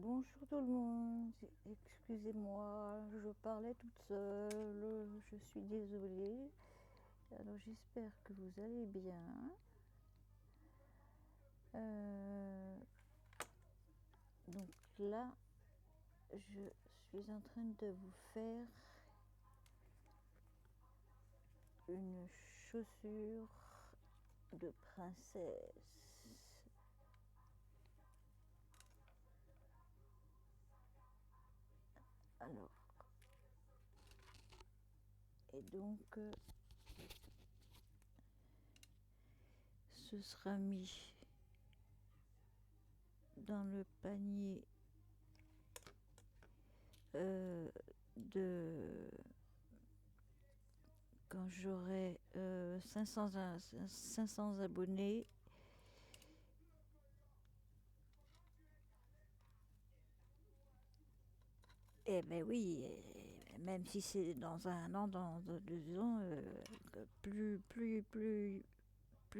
Bonjour tout le monde, excusez-moi, je parlais toute seule, je suis désolée. Alors j'espère que vous allez bien. Euh, donc là, je suis en train de vous faire une chaussure de princesse. Alors, et donc ce sera mis dans le panier de quand j'aurai 500 abonnés. Eh ben oui, même si c'est dans un an, dans 2 ans, plus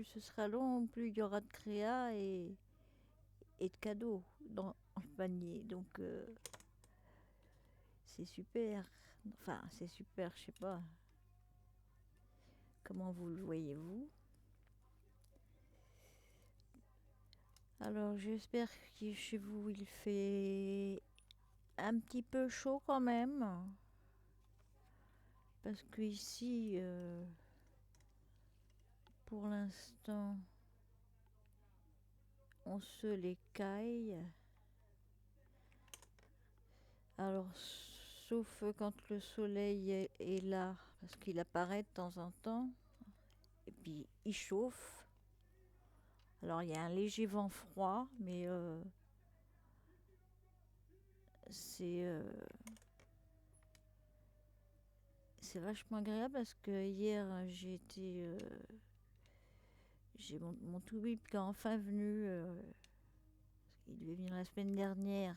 ce sera long, plus il y aura de créa et de cadeaux dans le panier. Donc c'est super. Enfin, c'est super, je sais pas. Comment vous le voyez-vous? Alors j'espère que chez vous il fait un petit peu chaud quand même. Parce que ici, pour l'instant, on se les caille. Alors, sauf quand le soleil est là, parce qu'il apparaît de temps en temps, et puis il chauffe. Alors, il y a un léger vent froid, mais c'est c'est vachement agréable parce que hier, j'ai mon toubib qui est enfin venu. Il devait venir la semaine dernière.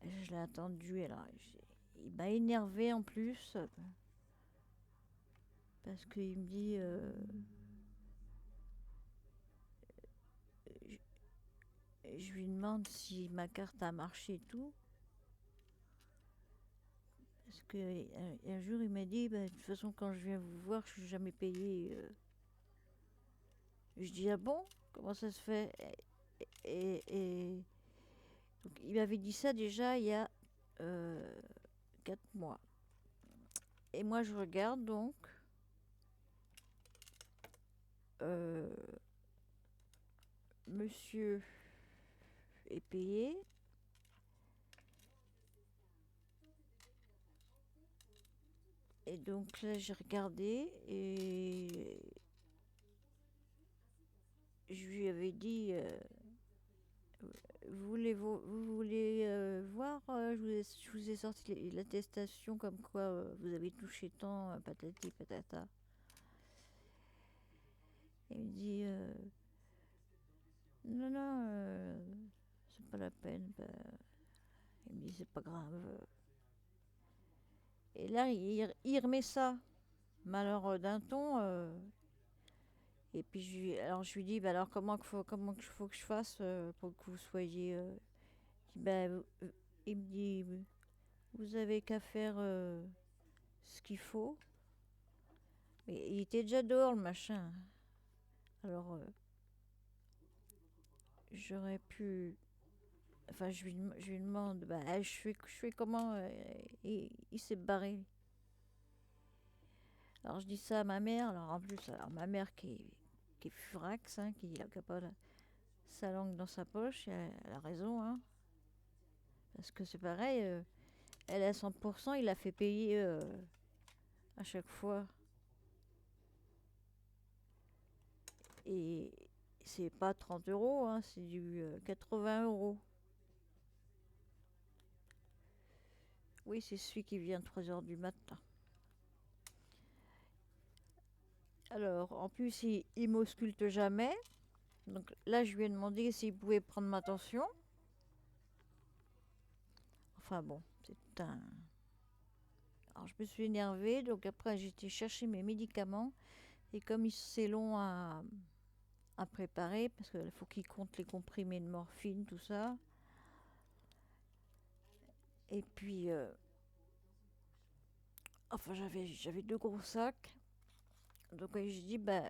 Je l'ai attendu, alors il m'a énervé en plus, parce qu'il me dit, je lui demande si ma carte a marché et tout. Parce qu'un jour, il m'a dit, bah, de toute façon, quand je viens vous voir, je suis jamais payé. Je dis, ah bon? Comment ça se fait? Et donc, il m'avait dit ça déjà il y a 4 mois. Et moi, je regarde donc. euh, Monsieur est payé. Et donc là, j'ai regardé et je lui avais dit, vous voulez voir, je vous ai sorti l'attestation comme quoi vous avez touché tant, patati patata. Il me dit, non, non, c'est pas la peine. Bah, il me dit, c'est pas grave. Et là, il remet ça. Mais alors, d'un ton. Et puis, alors, je lui dis, bah, alors, comment qu'il faut que je fasse pour que vous soyez. Ben, il me dit, vous avez qu'à faire ce qu'il faut. Mais il était déjà dehors, le machin. Alors, j'aurais pu. Enfin, je lui demande, bah, je fais comment il s'est barré. Alors, je dis ça à ma mère. Alors, en plus, alors, ma mère qui est furax, hein, qui n'a pas sa langue dans sa poche, elle a raison, hein. Parce que c'est pareil, elle est à 100%, il a fait payer à chaque fois. Et c'est pas 30 euros, hein, c'est du 80 euros. Oui, c'est celui qui vient 3 heures du matin. Alors, en plus, il m'ausculte jamais. Donc là, je lui ai demandé s'il pouvait prendre ma tension. Enfin bon, c'est un. Alors, je me suis énervée. Donc après, j'ai été chercher mes médicaments. Et comme c'est long à préparer parce qu'il faut qu'il compte les comprimés de morphine, tout ça. Et puis, enfin, j'avais 2 gros sacs. Donc, j'ai dit, bah,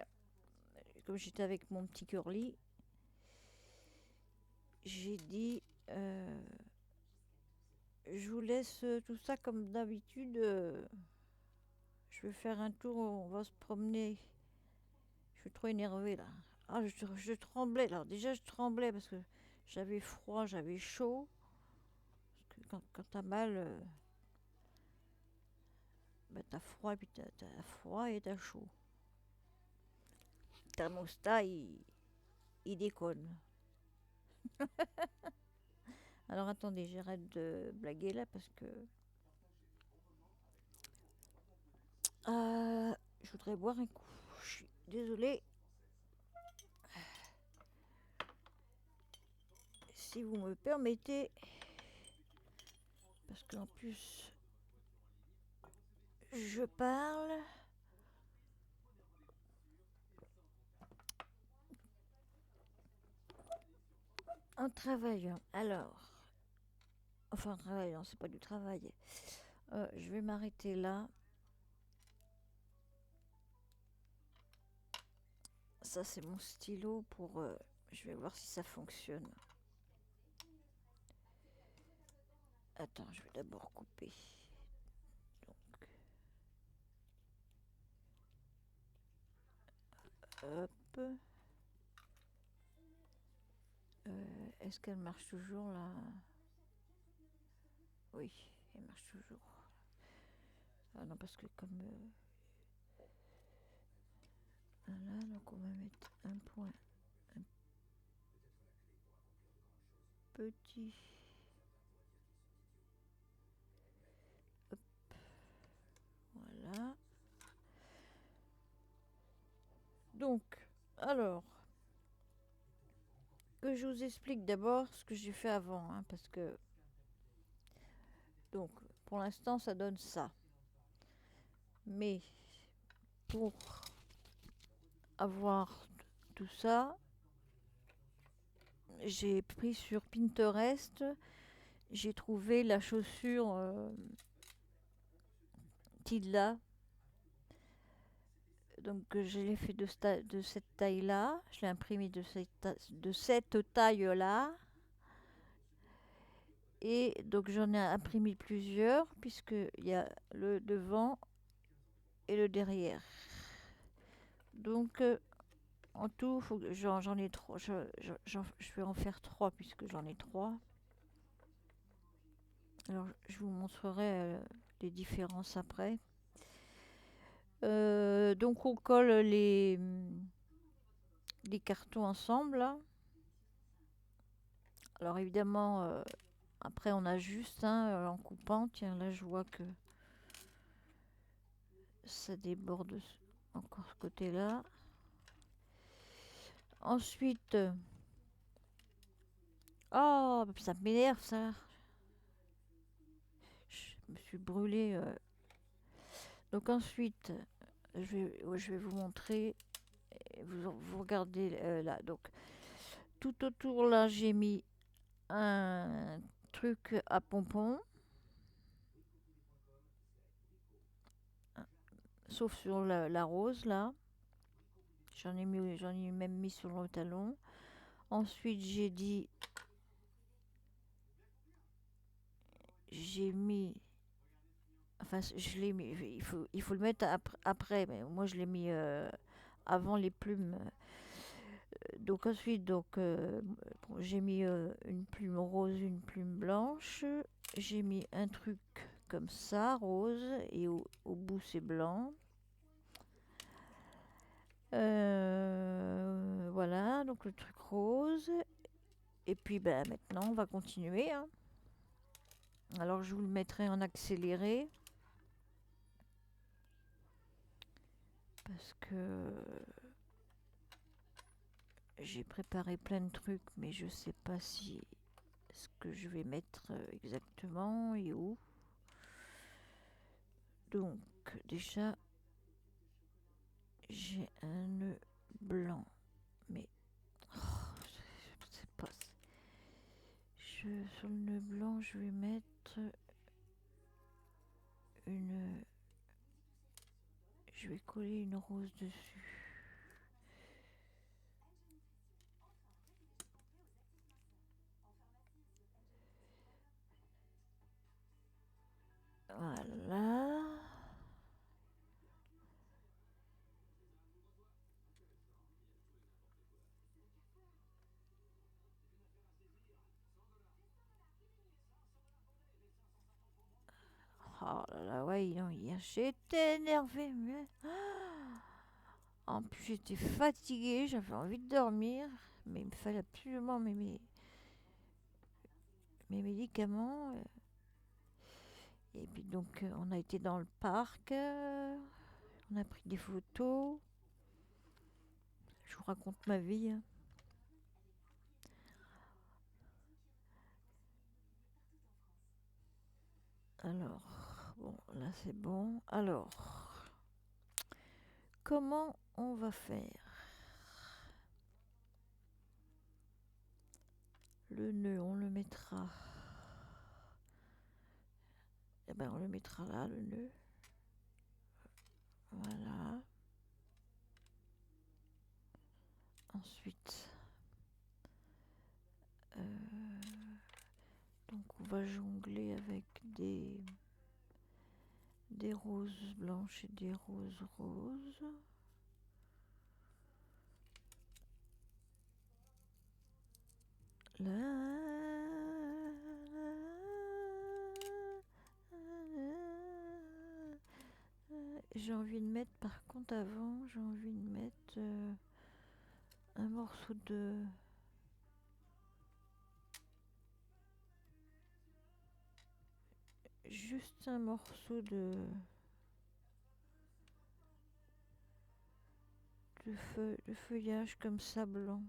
comme j'étais avec mon petit curly, j'ai dit, je vous laisse tout ça comme d'habitude. Je vais faire un tour, on va se promener. Je suis trop énervée là. Ah, je tremblais. Alors, déjà, je tremblais parce que j'avais froid, j'avais chaud. Parce que quand t'as mal, bah, t'as froid, et puis t'as froid et t'as chaud. Le thermostat, il déconne. Alors attendez, j'arrête de blaguer là parce que je voudrais boire un coup. Je suis désolée. Si vous me permettez, parce qu'en plus je parle. En travaillant. Alors, enfin en travaillant, c'est pas du travail. Je vais m'arrêter là. Ça c'est mon stylo pour. Je vais voir si ça fonctionne. Attends, je vais d'abord couper. Donc, hop. Est-ce qu'elle marche toujours là? Oui, elle marche toujours. Ah non, parce que comme. Voilà, donc on va mettre un point. Un petit. Hop. Voilà. Donc, alors. Que je vous explique d'abord ce que j'ai fait avant, hein, parce que. Donc, pour l'instant, ça donne ça. Mais pour avoir tout ça, j'ai pris sur Pinterest, j'ai trouvé la chaussure Tilla. Donc je l'ai fait de cette taille-là, je l'ai imprimé de cette taille-là. Et donc j'en ai imprimé plusieurs, puisqu'il y a le devant et le derrière. Donc en tout, faut que j'en ai trois. Je vais en faire 3 puisque j'en ai 3. Alors je vous montrerai les différences après. Donc on colle les cartons ensemble là. Alors évidemment, après on ajuste en coupant. Tiens, là je vois que ça déborde encore ce côté-là. Ensuite, oh, ça m'énerve ça. Je me suis brûlée. Donc ensuite, je vais vous montrer. Vous regardez là. Donc tout autour là, j'ai mis un truc à pompons. Sauf sur la rose là. J'en ai même mis sur le talon. Ensuite, j'ai mis, enfin, je l'ai mis. Il faut le mettre après, mais moi je l'ai mis avant les plumes. Donc ensuite, bon, j'ai mis une plume rose, une plume blanche. J'ai mis un truc comme ça, rose, et au bout c'est blanc. Voilà, donc le truc rose. Et puis ben, maintenant, on va continuer, hein. Alors, je vous le mettrai en accéléré. Parce que j'ai préparé plein de trucs, mais je sais pas si ce que je vais mettre exactement et où. Donc, déjà, j'ai un nœud blanc. Mais Sur le nœud blanc, je vais mettre une... Je vais coller une rose dessus. Voilà. Oh là là, ouais, hier j'étais énervée, mais... En plus, j'étais fatiguée, j'avais envie de dormir, mais il me fallait absolument mes médicaments. Et puis donc, on a été dans le parc, on a pris des photos. Je vous raconte ma vie, hein. Alors, bon, là c'est bon. Alors, comment on va faire? Le nœud, on le mettra. Eh ben, on le mettra là, le nœud. Voilà. Ensuite, donc on va jongler avec des roses blanches et des roses roses. J'ai envie de mettre, par contre, avant, j'ai envie de mettre un morceau de... Juste un morceau de feuillage comme ça blanc.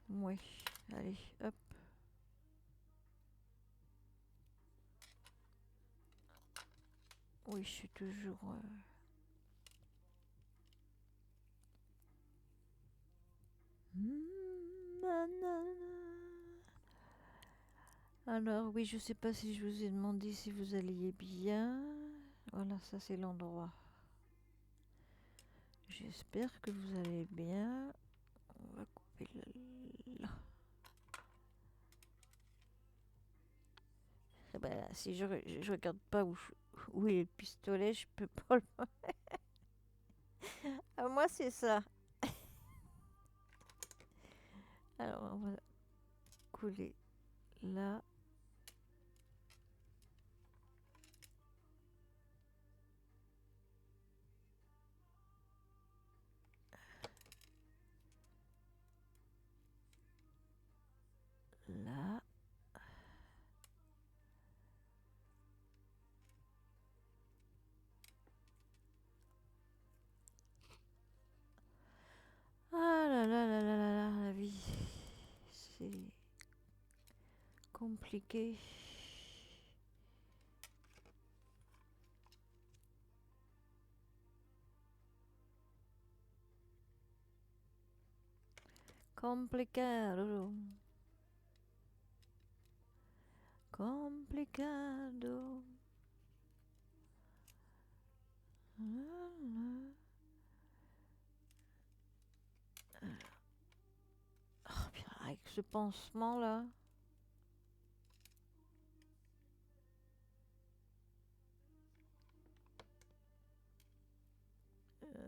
Oui, allez, hop. Oui, je suis toujours... Alors, oui, je sais pas si je vous ai demandé si vous alliez bien. Voilà, ça c'est l'endroit. J'espère que vous allez bien. On va couper là. Ah bah, si je regarde pas où est le pistolet, je peux pas le... Ah, moi, c'est ça. Alors, on va coller là. Là. Ah là là là là là là, la vie, c'est compliqué. Complicado. Complicado. Oh, bien, avec ce pansement là.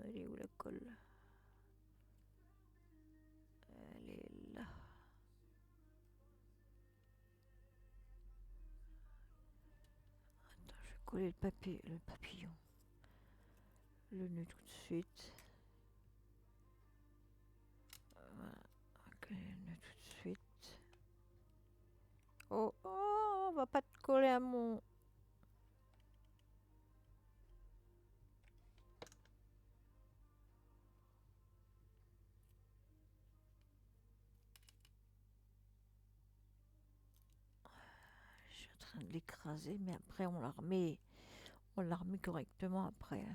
Elle est où la colle? Elle est là. Attends, je vais coller le papillon. Le nœud tout de suite. Voilà, on va coller le nœud tout de suite. Oh, oh, on va pas te coller à mon... Je suis en train de l'écraser, mais après on la remet correctement après.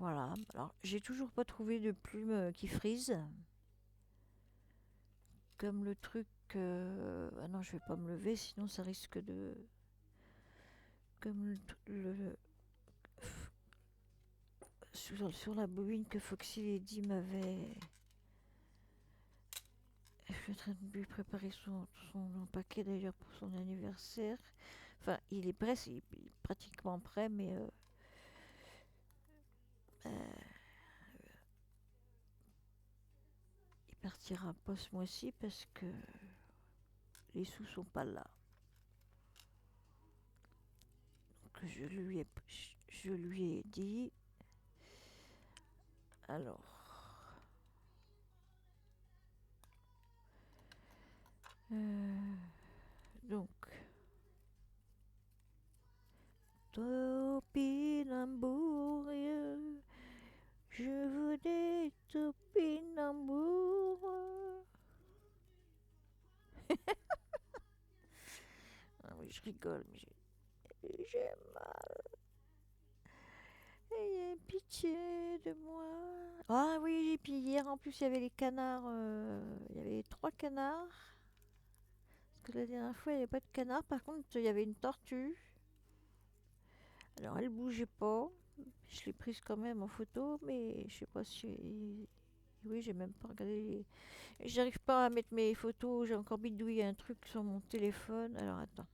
Voilà. Alors, j'ai toujours pas trouvé de plume qui frise. Comme le truc. Ah non, je vais pas me lever, sinon ça risque de. Comme sur la bobine que Foxy Lady m'avait. Je suis en train de lui préparer son paquet d'ailleurs pour son anniversaire. Enfin, il est presque, il est pratiquement prêt, mais euh, il partira pas ce mois-ci parce que les sous sont pas là. Donc je lui ai dit. Alors, donc, topinambour, je veux des topinambours. Ah oui, je rigole, mais j'ai mal. Ayez pitié de moi. Ah oui, et puis hier en plus il y avait les canards. Il y avait 3 canards. Parce que la dernière fois il n'y avait pas de canard. Par contre il y avait une tortue. Alors elle bougeait pas. Je l'ai prise quand même en photo, mais je sais pas si. Oui, j'ai même pas regardé. J'arrive pas à mettre mes photos. J'ai encore bidouillé un truc sur mon téléphone. Alors attends.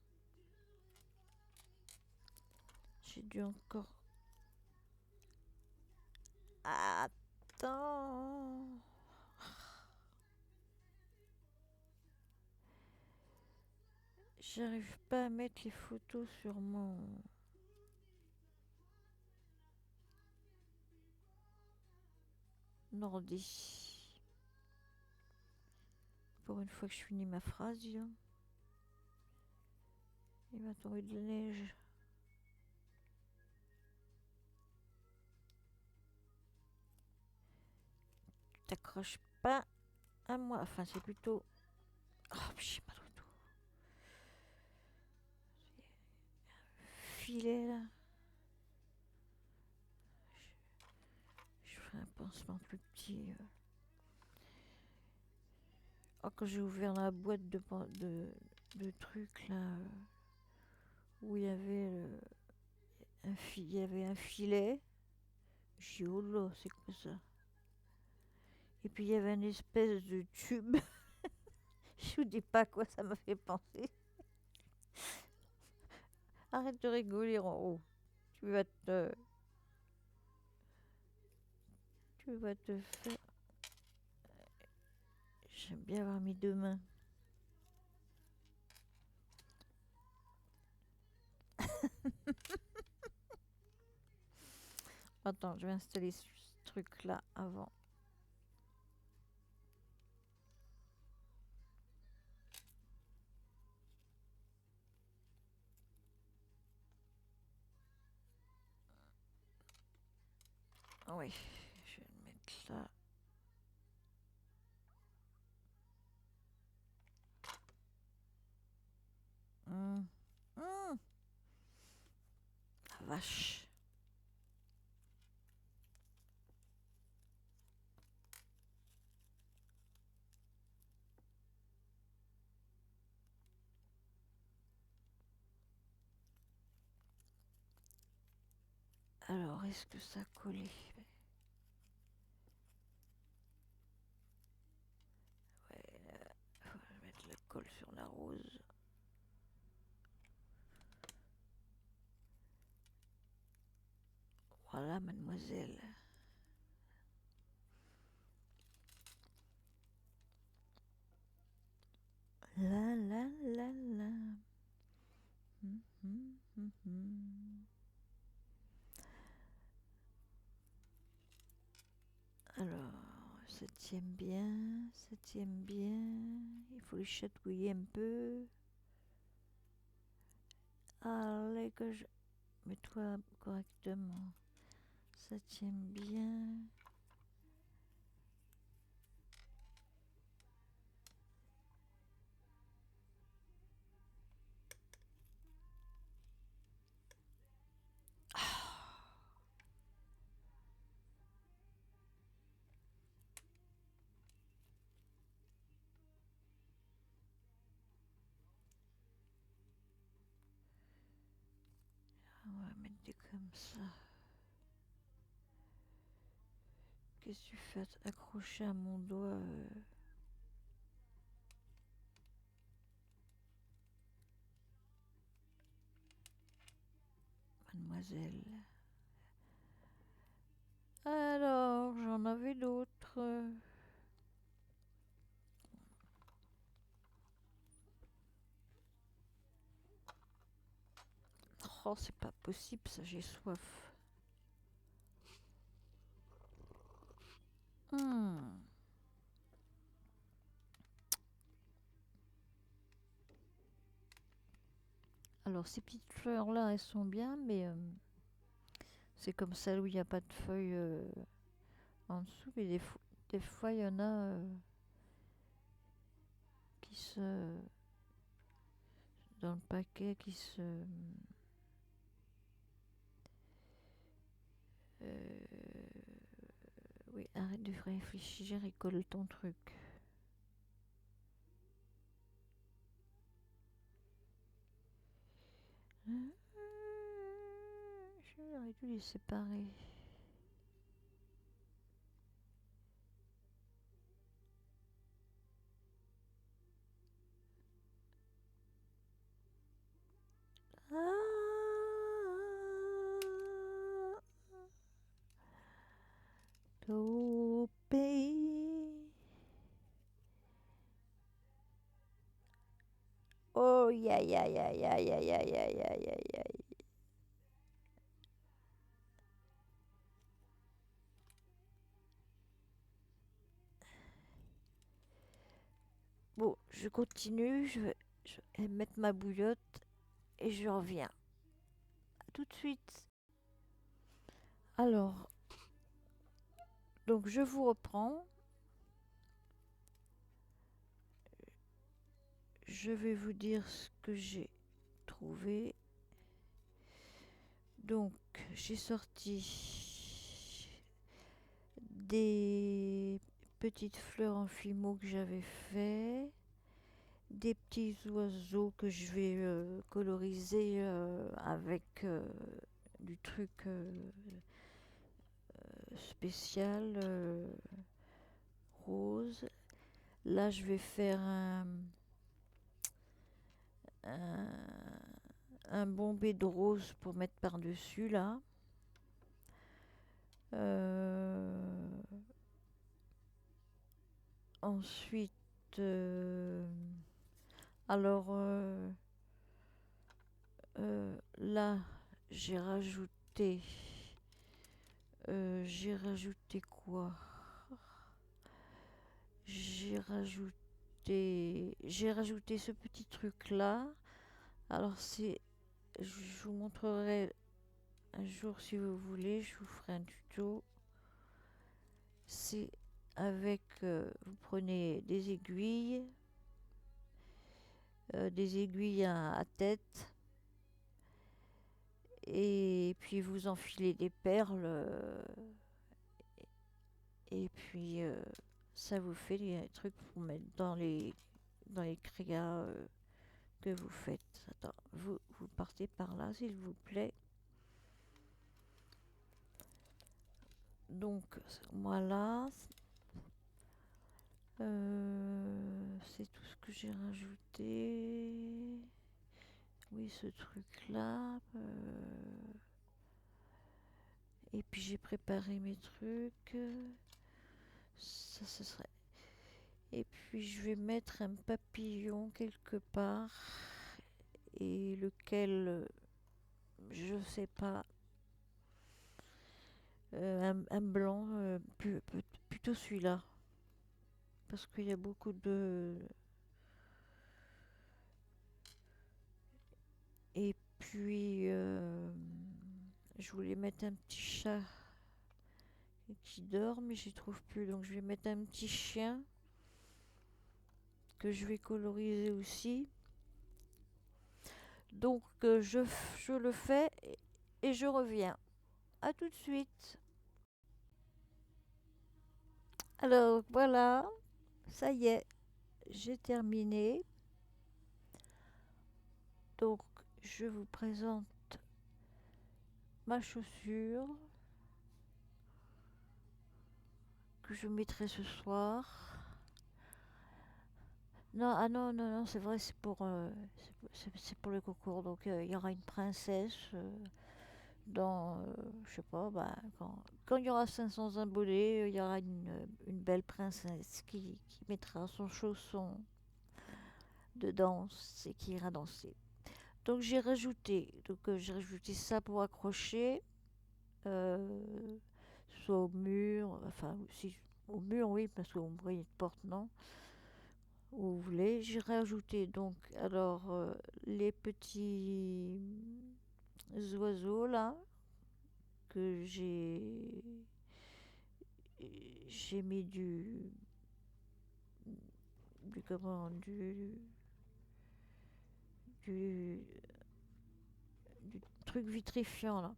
J'ai dû encore. Attends. J'arrive pas à mettre les photos sur mon ordi. Pour une fois que je finis ma phrase, il va tomber de la neige. T'accroches pas à moi. Enfin, c'est plutôt. Oh, j'ai mal au dos. Filet là. Je ferai un pansement plus petit. Oh, quand j'ai ouvert la boîte de trucs là, où il y avait un filet, j'ai dit oh là, c'est quoi ça? Et puis il y avait une espèce de tube. Je vous dis pas à quoi ça m'a fait penser. Arrête de rigoler en haut. Tu vas te. Tu vas te faire. J'aime bien avoir mes 2 mains. Attends, je vais installer ce truc là avant. Ah oui, je vais le mettre là. Hum, hum. La vache. Alors, est-ce que ça a collé? Ouais, je vais mettre la colle sur la rose. Voilà, mademoiselle. La la la la. Alors, ça tient bien, ça tient bien. Il faut le chatouiller un peu. Allez, que je. Mets-toi correctement. Ça tient bien. T'es comme ça. Qu'est-ce que tu fais accrocher à mon doigt mademoiselle. Alors, j'en avais d'autres. Oh, c'est pas possible, ça, j'ai soif. Hmm. Alors, ces petites fleurs-là, elles sont bien, mais c'est comme celle où il n'y a pas de feuilles en dessous. Mais des fois, il y en a qui se... dans le paquet, qui se... oui, arrête de réfléchir et colle ton truc. J'aurais dû les séparer. Au pays. Oh, ya, ya, ya, ya, ya, ya, ya, ya, ya, ya. Bon, je continue, je vais mettre ma bouillotte et je reviens. À tout de suite. Alors, donc je vous reprends. Je vais vous dire ce que j'ai trouvé. Donc, j'ai sorti des petites fleurs en fimo que j'avais fait, des petits oiseaux que je vais coloriser avec du truc spécial rose. Là, je vais faire un bombé de rose pour mettre par-dessus là. Ensuite, alors là, j'ai rajouté quoi? J'ai rajouté ce petit truc là. Alors je vous montrerai un jour si vous voulez, je vous ferai un tuto. C'est avec, vous prenez des aiguilles à tête, et puis vous enfilez des perles, et puis ça vous fait des trucs pour mettre dans les créas que vous faites. Attends, vous partez par là, s'il vous plaît. Donc voilà, c'est tout ce que j'ai rajouté. Oui, ce truc-là. Et puis j'ai préparé mes trucs. Ça, ce serait. Et puis je vais mettre un papillon quelque part. Et lequel, je sais pas. Un blanc, plutôt celui-là. Parce qu'il y a beaucoup de. Et puis, je voulais mettre un petit chat qui dort, mais j'y trouve plus. Donc, je vais mettre un petit chien que je vais coloriser aussi. Donc, je le fais et je reviens. À tout de suite. Alors, voilà. Ça y est, j'ai terminé. Donc, je vous présente ma chaussure que je mettrai ce soir. Non, ah non, non, non, c'est vrai, c'est pour le concours. Donc il y aura une princesse dans, je sais pas, bah, quand il y aura 500 abonnés, il y aura une belle princesse qui mettra son chausson de danse et qui ira danser. Donc j'ai rajouté ça pour accrocher, euh, soit au mur, enfin si au mur oui parce qu'on voit une porte non, où vous voulez. J'ai rajouté donc alors les petits oiseaux là que j'ai mis du comment du, du truc vitrifiant là.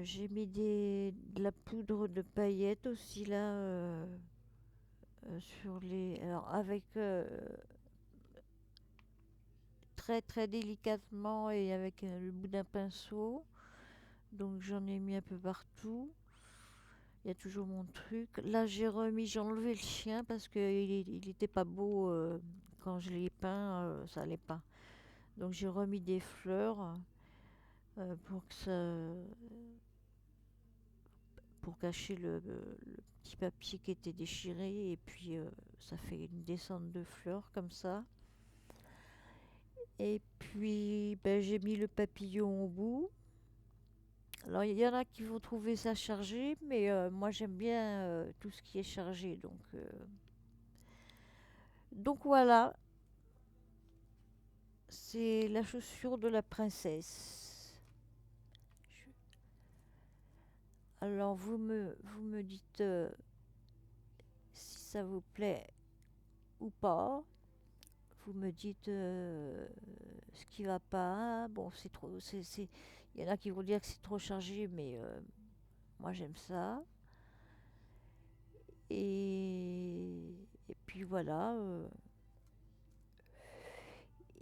J'ai mis de la poudre de paillettes aussi là sur les. Alors avec très très délicatement et avec le bout d'un pinceau. Donc j'en ai mis un peu partout. Il y a toujours mon truc. Là j'ai enlevé le chien parce qu'il était pas beau quand je l'ai peint, ça allait pas. Donc j'ai remis des fleurs pour que pour cacher le petit papier qui était déchiré et puis ça fait une descente de fleurs comme ça. Et puis ben, j'ai mis le papillon au bout. Alors il y en a qui vont trouver ça chargé, mais moi j'aime bien tout ce qui est chargé. Donc voilà, c'est la chaussure de la princesse. Je- Alors vous me dites si ça vous plaît ou pas. Vous me dites ce qui va pas. Bon, c'est trop. Il y en a qui vont dire que c'est trop chargé, mais moi j'aime ça. Et puis voilà.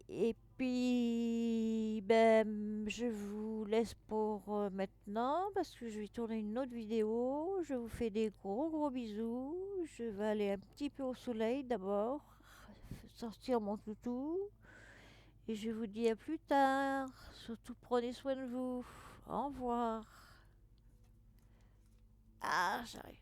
Et puis, ben, je vous laisse pour maintenant parce que je vais tourner une autre vidéo. Je vous fais des gros gros bisous. Je vais aller un petit peu au soleil d'abord, sortir mon toutou. Et je vous dis à plus tard. Surtout prenez soin de vous. Au revoir. Ah, j'arrive.